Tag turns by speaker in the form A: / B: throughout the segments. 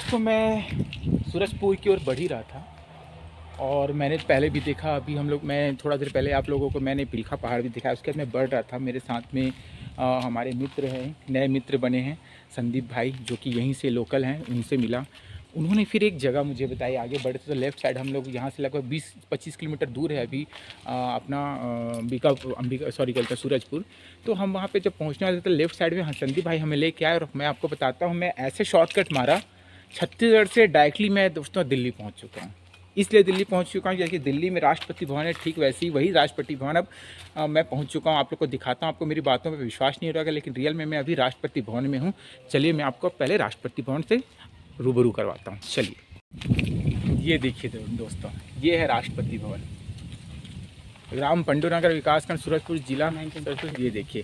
A: दोस्तों मैं सूरजपुर की ओर बढ़ ही रहा था और मैंने पहले भी देखा, अभी मैं थोड़ा देर पहले आप लोगों को मैंने पिलखा पहाड़ भी दिखाया। उसके बाद मैं बढ़ रहा था, मेरे साथ में हमारे मित्र हैं, नए मित्र बने हैं, संदीप भाई जो कि यहीं से लोकल हैं, उनसे मिला। उन्होंने फिर एक जगह मुझे बताई, आगे बढ़ते तो लेफ़्ट साइड हम लोग यहाँ से लगभग 20-25 किलोमीटर दूर है अभी अपना अंबिका सॉरी कहते हैं सूरजपुर। तो हम वहाँ पे जब पहुँचने वाले थे तो लेफ़्ट साइड में संदीप भाई हमें लेके आए और मैं आपको बताता हूँ, मैं ऐसे शॉर्टकट मारा छत्तीसगढ़ से डायरेक्टली मैं दोस्तों दिल्ली पहुंच चुका हूं। इसलिए दिल्ली पहुंच चुका हूं जैसे दिल्ली में राष्ट्रपति भवन है, ठीक वैसे ही वही राष्ट्रपति भवन अब मैं पहुंच चुका हूं। आप लोग को दिखाता हूं, आपको मेरी बातों पे विश्वास नहीं हो रहा, लेकिन रियल में मैं अभी राष्ट्रपति भवन में हूं। चलिए मैं आपको पहले राष्ट्रपति भवन से रूबरू करवाता हूँ। चलिए ये देखिए दोस्तों, ये है राष्ट्रपति भवन, ग्राम पंडोनगर विकासखंड सूरजपुर जिला। ये देखिए,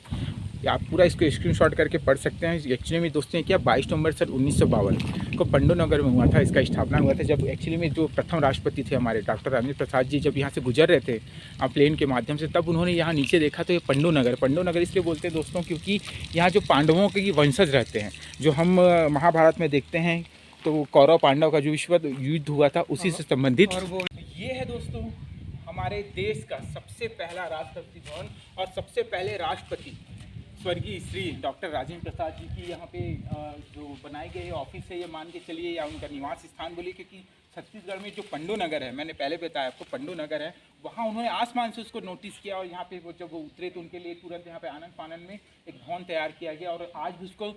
A: आप पूरा इसको स्क्रीनशॉट करके पढ़ सकते हैं। एक्चुअली में दोस्तों क्या 22 नवंबर सर 1952 को पंडोनगर में हुआ था, इसका स्थापना हुआ था। जब एक्चुअली में जो प्रथम राष्ट्रपति थे हमारे डॉक्टर राजेंद्र प्रसाद जी, जब यहाँ से गुजर रहे थे प्लेन के माध्यम से, तब उन्होंने यहाँ नीचे देखा तो ये पंडोनगर इसलिए बोलते हैं दोस्तों क्योंकि यहाँ जो पांडवों के वंशज रहते हैं, जो हम महाभारत में देखते हैं तो कौरव पांडव का जो विश्व युद्ध हुआ था उसी से संबंधित। और वो ये है दोस्तों हमारे देश का सबसे पहला राष्ट्रपति भवन और सबसे पहले राष्ट्रपति स्वर्गीय श्री डॉक्टर राजेंद्र प्रसाद जी की यहाँ पे जो बनाए गए ऑफिस है, ये मान के चलिए, या उनका निवास स्थान बोलिए, क्योंकि छत्तीसगढ़ में जो पंडोनगर है, मैंने पहले बताया आपको पंडोनगर है, वहाँ उन्होंने आसमान से उसको नोटिस किया और यहाँ पे वो जब वो उतरे तो उनके लिए तुरंत यहाँ पे आनंद फानन में एक भवन तैयार किया गया और आज भी उसको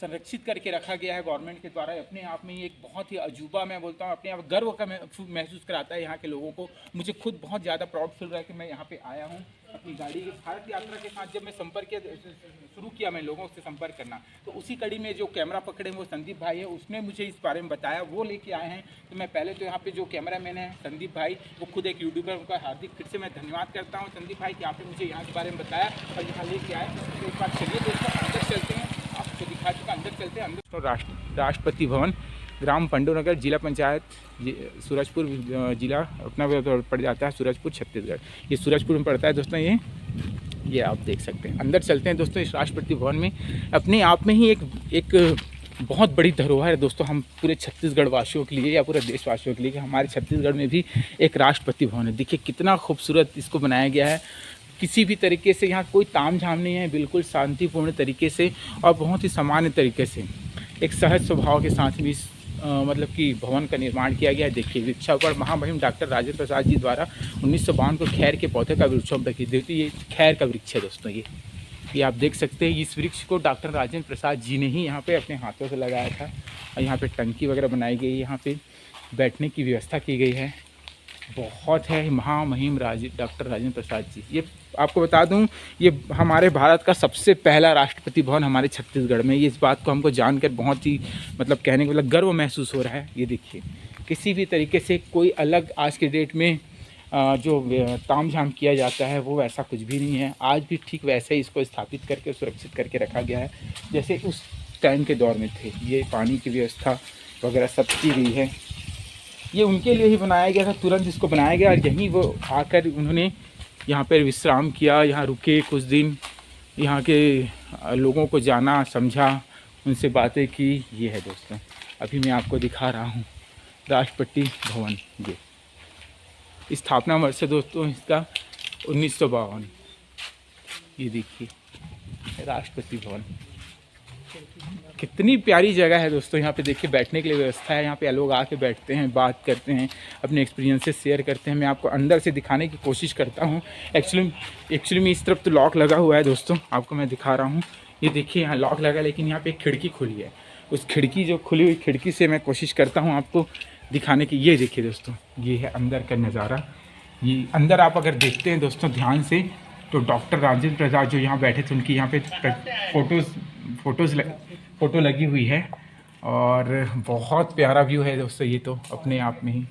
A: संरक्षित करके रखा गया है गवर्नमेंट के द्वारा। अपने आप में ही एक बहुत ही अजूबा, मैं बोलता हूँ, अपने आप गर्व का महसूस कराता है यहाँ के लोगों को। मुझे खुद बहुत ज़्यादा प्राउड फील रहा है कि मैं यहाँ पे आया हूँ अपनी गाड़ी की भारत यात्रा के साथ। जब मैं शुरू किया मैं लोगों से संपर्क करना, तो उसी कड़ी में जो कैमरा पकड़े वो संदीप भाई है, उसने मुझे इस बारे में बताया, वो लेके आए हैं। तो मैं पहले तो यहाँ पे जो कैमरा मैन है संदीप भाई, वो खुद एक यूट्यूबर, उनका हार्दिक फिर से मैं धन्यवाद करता हूँ संदीप भाई कि आपने मुझे यहाँ के बारे में बताया और यहाँ लेके आए। तो एक बार चलिए दोस्तों अंदर चलते हैं, आपको दिखा चुका, अंदर चलते हैं। अंदर राष्ट्रपति भवन, ग्राम पंडोनगर, जिला पंचायत सूरजपुर जिला अपना पड़ जाता है सूरजपुर छत्तीसगढ़। ये सूरजपुर में पड़ता है दोस्तों। ये आप देख सकते हैं। अंदर चलते हैं दोस्तों। इस राष्ट्रपति भवन में अपने आप में ही एक बहुत बड़ी धरोहर है दोस्तों, हम पूरे छत्तीसगढ़ वासियों के लिए या पूरे देशवासियों के लिए, कि हमारे छत्तीसगढ़ में भी एक राष्ट्रपति भवन है। देखिए कितना खूबसूरत इसको बनाया गया है। किसी भी तरीके से यहाँ कोई ताम झाम नहीं है, बिल्कुल शांतिपूर्ण तरीके से और बहुत ही सामान्य तरीके से एक सहज स्वभाव के साथ भी मतलब कि भवन का निर्माण किया गया है। देखिए वृक्षारोपण महामहिम डॉक्टर राजेंद्र प्रसाद जी द्वारा 1952 को खैर के पौधे का वृक्षारोपण किया। देखिए ये खैर का वृक्ष है दोस्तों। ये आप देख सकते हैं, इस वृक्ष को डॉक्टर राजेंद्र प्रसाद जी ने ही यहाँ पे अपने हाथों से लगाया था। और यहाँ पे टंकी वगैरह बनाई गई है, यहाँ पे बैठने की व्यवस्था की गई है। बहुत है महामहिम डॉक्टर राजेंद्र प्रसाद जी। ये आपको बता दूं, ये हमारे भारत का सबसे पहला राष्ट्रपति भवन हमारे छत्तीसगढ़ में। ये इस बात को हमको जानकर बहुत ही मतलब कहने के मतलब गर्व महसूस हो रहा है। ये देखिए किसी भी तरीके से कोई अलग आज के डेट में जो ताम झाम किया जाता है वो ऐसा कुछ भी नहीं है। आज भी ठीक वैसे ही इसको स्थापित करके सुरक्षित करके रखा गया है जैसे उस टाइम के दौर में थे। ये पानी की व्यवस्था वगैरह सब की गई है। ये उनके लिए ही बनाया गया था, तुरंत इसको बनाया गया और यहीं वो आकर उन्होंने यहाँ पर विश्राम किया, यहाँ रुके कुछ दिन, यहाँ के लोगों को जाना समझा, उनसे बातें की। ये है दोस्तों, अभी मैं आपको दिखा रहा हूँ राष्ट्रपति भवन। ये स्थापना वर्ष है दोस्तों इसका 1952। ये देखिए राष्ट्रपति भवन, कितनी प्यारी जगह है दोस्तों। यहाँ पे देखिए बैठने के लिए व्यवस्था है, यहाँ पे लोग आके बैठते हैं, बात करते हैं, अपने एक्सपीरियंसेस शेयर करते हैं। मैं आपको अंदर से दिखाने की कोशिश करता हूँ। एक्चुअली में इस तरफ तो लॉक लगा हुआ है दोस्तों, आपको मैं दिखा रहा हूँ। ये देखिए यहाँ लॉक लगा, लेकिन यहाँ पे एक खिड़की खुली है। उस खिड़की जो खुली हुई खिड़की से मैं कोशिश करता हूँ आपको दिखाने की। ये देखिए दोस्तों, ये है अंदर का नज़ारा। ये अंदर आप अगर देखते हैं दोस्तों ध्यान से, तो डॉक्टर राजेंद्र प्रसाद जो यहाँ बैठे थे उनकी यहाँ पे फ़ोटो लगी हुई है और बहुत प्यारा व्यू है दोस्तों। ये तो अपने आप में ही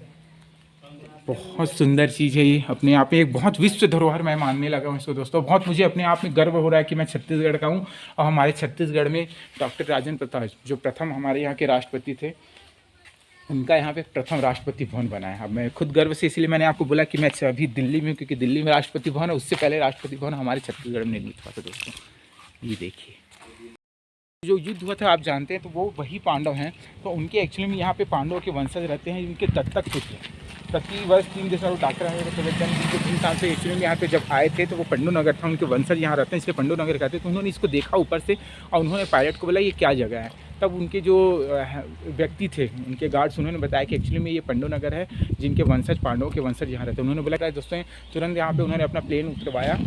A: बहुत सुंदर चीज़ है। ये अपने आप में एक बहुत विश्व धरोहर मैं मानने लगा हूँ इसको दोस्तों। बहुत मुझे अपने आप में गर्व हो रहा है कि मैं छत्तीसगढ़ का हूँ और हमारे छत्तीसगढ़ में डॉक्टर राजेंद्र प्रसाद जो प्रथम हमारे यहाँ के राष्ट्रपति थे, उनका यहाँ पे प्रथम राष्ट्रपति भवन बना है। अब मैं खुद गर्व से, इसलिए मैंने आपको बोला कि मैं अभी दिल्ली में हूँ, क्योंकि दिल्ली में राष्ट्रपति भवन है, उससे पहले राष्ट्रपति भवन हमारे छत्तीसगढ़ में निर्मित हुआ था दोस्तों। ये देखिए। जो युद्ध हुआ था आप जानते हैं, तो वो वही पांडव हैं। तो उनके एक्चुअली में यहाँ पे पांडवों के वंशज रहते हैं, उनके दत्तक पुत्र प्रतिवर्ष 3 दिसंबर डॉक्टर जिनके 3 साल से एक्चुअली में यहाँ पे जब आए थे, तो वो पंडू नगर था, उनके वंशज यहाँ रहते हैं, इसलिए पंडू नगर कहते हैं। तो उन्होंने इसको देखा ऊपर से और उन्होंने पायलट को बोला ये क्या जगह है। तब उनके जो व्यक्ति थे, उनके गार्ड्स, उन्होंने बताया कि एक्चुअली में ये पंडू नगर है, जिनके वंशज, पांडवों के वंशज यहाँ रहते हैं। उन्होंने बोला कि दोस्तों तुरंत यहाँ पे उन्होंने अपना प्लेन उतरवाया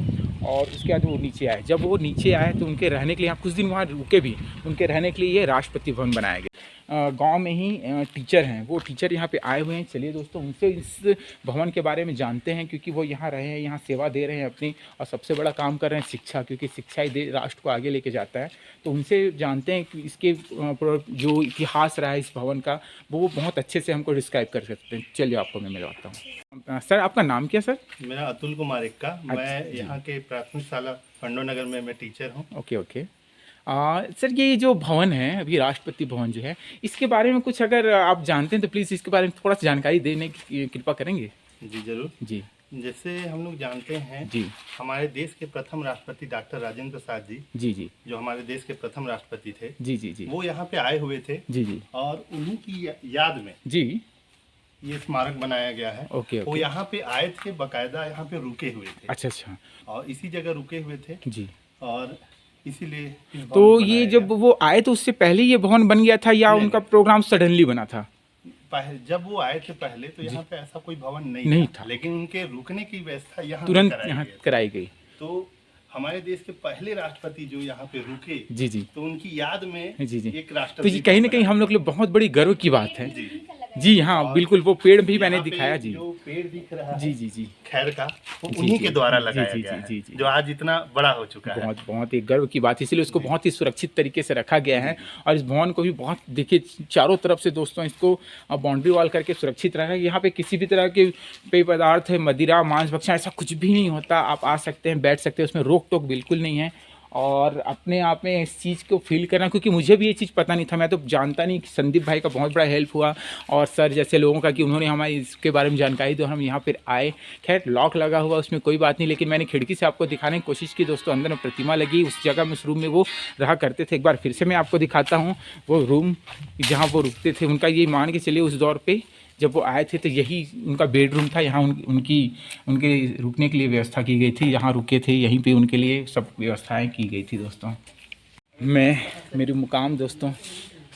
A: और उसके बाद वो नीचे आए। जब वो नीचे आए तो उनके रहने के लिए यहाँ कुछ दिन वहाँ रुके भी, उनके रहने के लिए ये राष्ट्रपति भवन बनाया गया। गांव में ही टीचर हैं, वो टीचर यहाँ पे आए हुए हैं। चलिए दोस्तों उनसे इस भवन के बारे में जानते हैं, क्योंकि वो यहाँ रहे हैं, यहाँ सेवा दे रहे हैं अपनी, और सबसे बड़ा काम कर रहे हैं शिक्षा, क्योंकि शिक्षा ही राष्ट्र को आगे लेके जाता है। तो उनसे जानते हैं कि इसके जो इतिहास रहा है इस भवन का, वो बहुत अच्छे से हमको डिस्क्राइब कर सकते हैं। चलिए आपको मैं मिलवाता हूँ। सर आपका नाम क्या सर?
B: मेरा अतुल कुमार इक्का। मैं यहाँ के प्राथमिक शाला पंडो नगर में मैं टीचर हूँ।
A: ओके। सर ये जो भवन है अभी राष्ट्रपति भवन जो है, इसके बारे में कुछ अगर आप जानते हैं तो प्लीज़ इसके बारे में थोड़ा सा जानकारी देने की कृपा करेंगे?
B: जी जरूर जी। जैसे हम लोग जानते हैं जी, हमारे देश के प्रथम राष्ट्रपति डॉक्टर राजेंद्र प्रसाद जी जो हमारे देश के प्रथम राष्ट्रपति थे जी, वो यहाँ पे आए हुए थे जी, और उन्हीं की याद में जी ये स्मारक बनाया गया है। ओके। वो यहाँ पे आए थे, बकायदा यहाँ पे रुके हुए थे। अच्छा। और इसी जगह रुके हुए थे जी, और इसीलिए तो ये जब वो आए तो उससे पहले ये भवन बन गया था या उनका प्रोग्राम सडनली बना था? जब वो आए थे पहले तो यहाँ पे ऐसा कोई भवन नहीं था, लेकिन उनके रुकने की व्यवस्था यहाँ तुरंत यहाँ कराई गई। तो हमारे देश के पहले राष्ट्रपति जो यहाँ पे रुके जी, तो उनकी याद में एक राष्ट्रपति, तो ये कहीं ना कहीं हम लोग के लिए बहुत बड़ी गर्व की बात है जी। हाँ बिल्कुल, वो पेड़ भी मैंने दिखाया जी, जो पेड़ दिख रहा है जी खैर का, वो उन्हीं के द्वारा लगाया गया है, जो आज इतना बड़ा हो चुका है। बहुत एक गर्व की बात, इसीलिए उसको बहुत ही सुरक्षित तरीके से रखा गया है। और इस भवन को भी बहुत, देखिए चारों तरफ से दोस्तों इसको बाउंड्री वॉल करके सुरक्षित रखा है। यहाँ पे किसी भी तरह के पेय पदार्थ, मदिरा, मांस भक्षण ऐसा कुछ भी नहीं होता। आप आ सकते हैं, बैठ सकते हैं, उसमें रोक टोक बिल्कुल नहीं है। और अपने आप में इस चीज़ को फील करना, क्योंकि मुझे भी ये चीज़ पता नहीं था, मैं तो जानता नहीं। कि संदीप भाई का बहुत बड़ा हेल्प हुआ और सर जैसे लोगों का, कि उन्होंने हमारी इसके बारे में जानकारी दी, हम यहाँ पर आए। खैर लॉक लगा हुआ उसमें कोई बात नहीं, लेकिन मैंने खिड़की से आपको दिखाने की कोशिश की दोस्तों। अंदर में प्रतिमा लगी, उस जगह में, उस रूम में वो रहा करते थे। एक बार फिर से मैं आपको दिखाता हूँ वो रूम जहाँ वो रुकते थे। उनका ये मान के चलिए उस दौर पर जब वो आए थे तो यही उनका बेडरूम था। यहाँ उनके रुकने के लिए व्यवस्था की गई थी, यहाँ रुके थे, यहीं पे उनके लिए सब व्यवस्थाएं की गई थी दोस्तों। मेरी मुकाम दोस्तों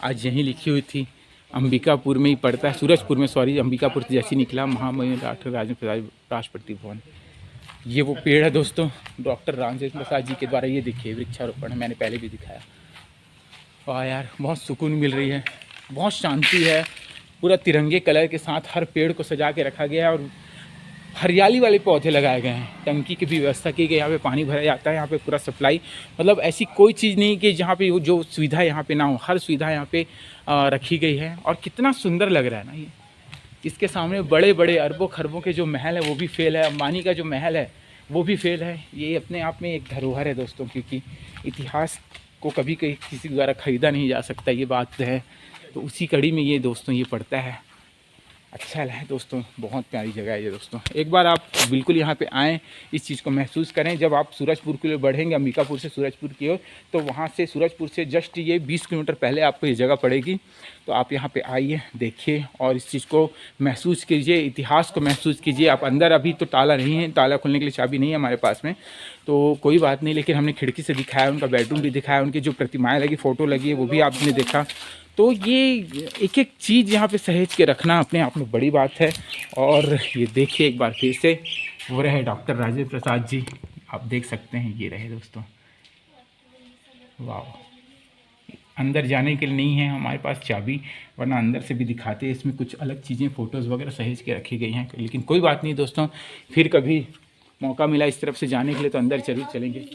B: आज यहीं लिखी हुई थी, अंबिकापुर में ही पड़ता है, सूरजपुर में, सॉरी अंबिकापुर से जैसे निकला, महामहिम डॉक्टर राजेंद्र प्रसाद राष्ट्रपति भवन। ये वो पेड़ है दोस्तों डॉक्टर राजेंद्र प्रसाद जी के द्वारा, ये देखिए वृक्षारोपण, मैंने पहले भी दिखाया। वाह यार, बहुत सुकून मिल रही है, बहुत शांति है। पूरा तिरंगे कलर के साथ हर पेड़ को सजा के रखा गया है और हरियाली वाले पौधे लगाए गए हैं। टंकी की भी व्यवस्था की गई, यहाँ पे पानी भरा जाता है, यहाँ पे पूरा सप्लाई, मतलब ऐसी कोई चीज़ नहीं कि जहाँ पे जो सुविधा यहाँ पे ना हो, हर सुविधा यहाँ पे रखी गई है। और कितना सुंदर लग रहा है ना ये। इसके सामने बड़े बड़े अरबों खरबों के जो महल है वो भी फेल है, अंबानी का जो महल है वो भी फेल है। ये अपने आप में एक धरोहर है दोस्तों, क्योंकि इतिहास को कभी किसी द्वारा ख़रीदा नहीं जा सकता, ये बात है। तो उसी कड़ी में ये दोस्तों ये पड़ता है। अच्छा है दोस्तों, बहुत प्यारी जगह है ये दोस्तों। एक बार आप बिल्कुल यहाँ पे आएँ, इस चीज़ को महसूस करें। जब आप सूरजपुर के लिए बढ़ेंगे, अंबिकापुर से सूरजपुर की ओर, तो वहाँ से सूरजपुर से जस्ट ये 20 किलोमीटर पहले आपको ये जगह पड़ेगी। तो आप यहाँ पे आइए, देखिए और इस चीज़ को महसूस कीजिए, इतिहास को महसूस कीजिए। आप अंदर, अभी तो ताला नहीं है, ताला खोलने के लिए चाबी नहीं है हमारे पास में, तो कोई बात नहीं, लेकिन हमने खिड़की से दिखाया, उनका बेडरूम भी दिखाया, उनकी जो प्रतिमाएँ लगी, फ़ोटो लगी है वो भी आपने देखा। तो ये एक एक चीज़ यहाँ पे सहेज के रखना अपने आप में बड़ी बात है। और ये देखिए एक बार फिर से, वो रहे डॉक्टर राजेंद्र प्रसाद जी, आप देख सकते हैं, ये रहे दोस्तों। वाह, अंदर जाने के लिए नहीं है हमारे पास चाबी, वरना अंदर से भी दिखाते हैं। इसमें कुछ अलग चीज़ें, फ़ोटोज़ वगैरह सहेज के रखी गई हैं, लेकिन कोई बात नहीं दोस्तों, फिर कभी मौका मिला इस तरफ से जाने के लिए तो अंदर जरूर चलेंगे।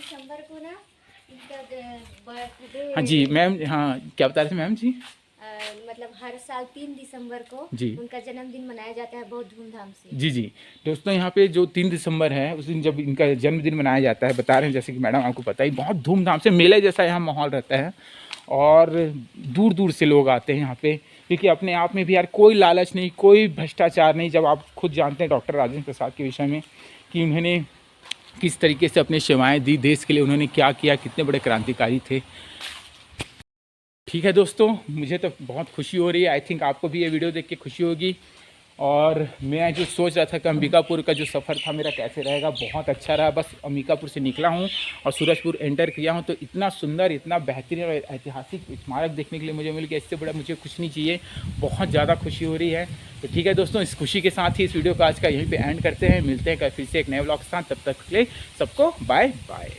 B: हाँ जी मैम, हाँ क्या बता रहे थे मैम जी?
C: मतलब हर साल 3 दिसंबर को जी उनका जन्मदिन मनाया जाता है बहुत धूमधाम से।
A: जी दोस्तों, यहाँ पे जो 3 दिसंबर है उस दिन जब इनका जन्मदिन मनाया जाता है, बता रहे हैं जैसे कि मैडम आपको पता ही, बहुत धूमधाम से मेले जैसा यहाँ माहौल रहता है। और दूर दूर से लोग आते हैं यहाँ पे, क्योंकि अपने आप में भी यार कोई लालच नहीं, कोई भ्रष्टाचार नहीं। जब आप खुद जानते हैं डॉक्टर राजेंद्र प्रसाद के विषय में कि उन्होंने किस तरीके से अपनी सेवाएं दी देश के लिए, उन्होंने क्या किया, कितने बड़े क्रांतिकारी थे। ठीक है दोस्तों, मुझे तो बहुत खुशी हो रही है। आई थिंक आपको भी ये वीडियो देख के खुशी होगी। और मैं जो सोच रहा था कि अंबिकापुर का जो सफ़र था मेरा कैसे रहेगा, बहुत अच्छा रहा। बस अंबिकापुर से निकला हूँ और सूरजपुर एंटर किया हूँ तो इतना सुंदर, इतना बेहतरीन और ऐतिहासिक स्मारक देखने के लिए मुझे मिल गया। इससे बड़ा मुझे कुछ नहीं चाहिए। बहुत ज़्यादा खुशी हो रही है। तो ठीक है दोस्तों, इस खुशी के साथ ही इस वीडियो का आज का यहीं पर एंड करते हैं। मिलते हैं फिर से एक नए व्लॉग के साथ। तब तक के लिए सबको बाय बाय।